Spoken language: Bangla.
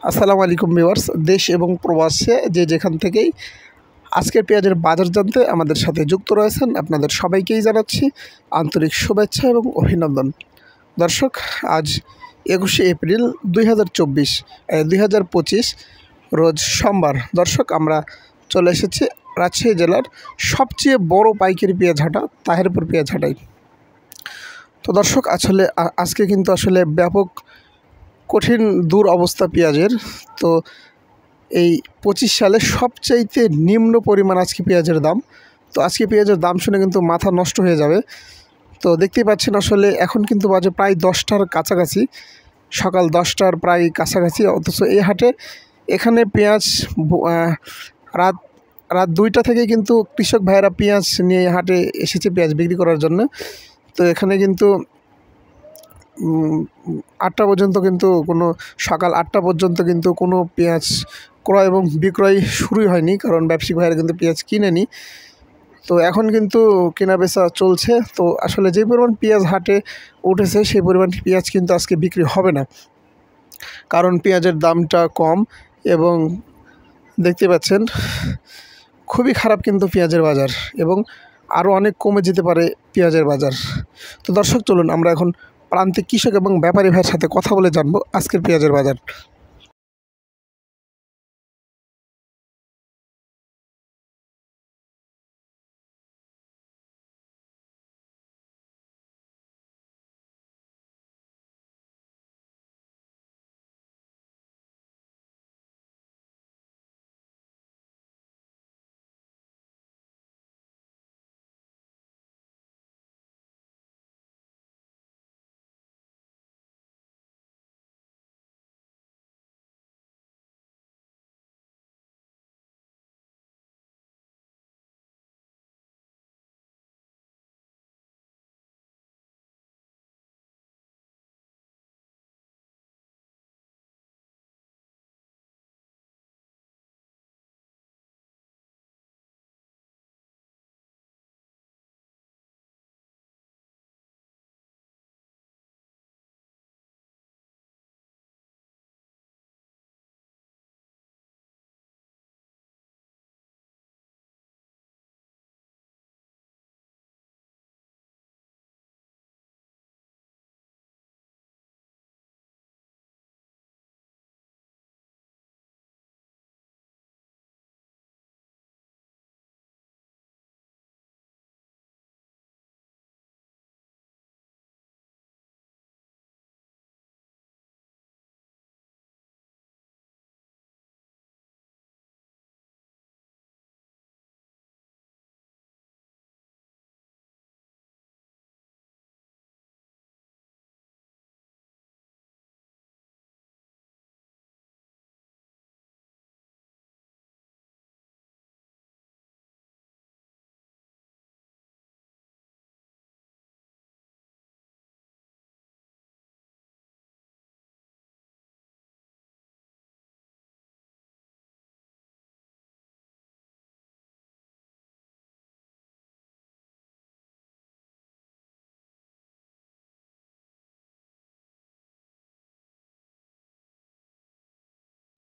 আসসালামু আলাইকুম ভিউয়ার্স, দেশ এবং প্রবাসে যে যেখান থেকেই আজকের পেঁয়াজের বাজার জানতে আমাদের সাথে যুক্ত রয়েছেন আপনাদের সবাইকেই জানাচ্ছি আন্তরিক শুভেচ্ছা এবং অভিনন্দন। দর্শক, আজ 21শে এপ্রিল 2025 রোজ সোমবার। দর্শক, আমরা চলে এসেছি রাজশাহী জেলার সবচেয়ে বড় পাইকারি পেঁয়াজ হাটা তাহেরপুর পেঁয়াজ হাটায়। তো দর্শক, আজকে কিন্তু ব্যাপক কঠিন দূর অবস্থা পেঁয়াজের। তো এই 25 সালে সবচাইতে নিম্ন পরিমাণ আজকে পেঁয়াজের দাম। তো আজকে পেঁয়াজের দাম শুনে কিন্তু মাথা নষ্ট হয়ে যাবে। তো দেখতেই পাচ্ছেন এখন কিন্তু বাজে প্রায় 10টার কাছাকাছি, সকাল 10টার প্রায় কাছাকাছি। অথচ এই হাটে এখানে পেঁয়াজ রাত 2টা থেকে কিন্তু কৃষক ভাইয়েরা পেঁয়াজ নিয়ে হাটে এসেছে পেঁয়াজ বিক্রি করার জন্য। তো এখানে কিন্তু 8টা পর্যন্ত সকাল 8টা পর্যন্ত কিন্তু কোনো পেঁয়াজ ক্রয় এবং বিক্রয় শুরুই হয়নি, কারণ ব্যবসায়িক ভাইয়েরা কিন্তু পেঁয়াজ কিনেনি। তো এখন কিন্তু কেনাবেচা চলছে। তো যে পরিমাণ পেঁয়াজ হাটে উঠেছে সেই পরিমাণ পেঁয়াজ কিন্তু আজকে বিক্রি হবে না, কারণ পেঁয়াজের দামটা কম এবং দেখতে পাচ্ছেন খুবই খারাপ কিন্তু পেঁয়াজের বাজার, এবং আরও অনেক কমে যেতে পারে পেঁয়াজের বাজার। তো দর্শক, চলুন আমরা এখন প্রান্তিক কৃষক এবং ব্যাপারী ভাইয়ের সাথে কথা বলে জানবো আজকের পেঁয়াজের বাজার।